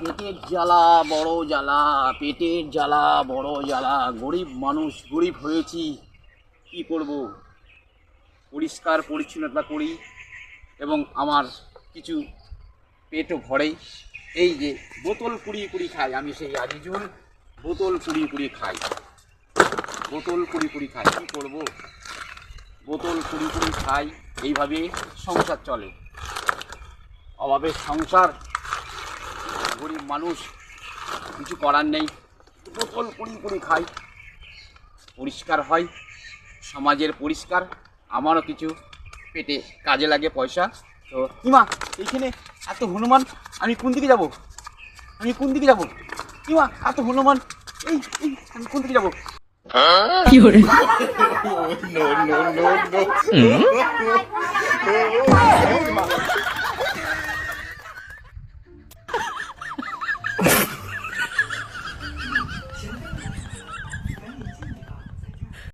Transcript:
পেটের জ্বালা বড় জ্বালা, পেটের জ্বালা বড় জ্বালা। গরিব মানুষ, গরিব হয়েছি, কি করব? পরিষ্কার পরিচ্ছন্নতা করি এবং আমার কিছু পেটও ভরে। এই যে বোতল কুড়িয়ে কুড়িয়ে খাই, আমি সেই আজিজুল বোতল কুড়িয়ে কুড়িয়ে খাই, বোতল কুড়িয়ে কুড়িয়ে খাই। কী করব? বোতল কুড়িয়ে কুড়িয়ে খাই, এইভাবে সংসার চলে। অভাবের সংসার, গরিব মানুষ, কিছু করার নেই। বোতল কুড়িয়ে কুড়িয়ে খাই, পরিষ্কার হয়, সমাজের পরিষ্কার, আমারও কিছু পেটে কাজে লাগে পয়সা। তো কিমা, এইখানে এত হনুমান, আমি কোন দিকে যাব? আমি কোন দিকে যাব? কিমা, এত হনুমান, এই এই আমি কোন দিকে যাব? কি করে? No, no, no, no.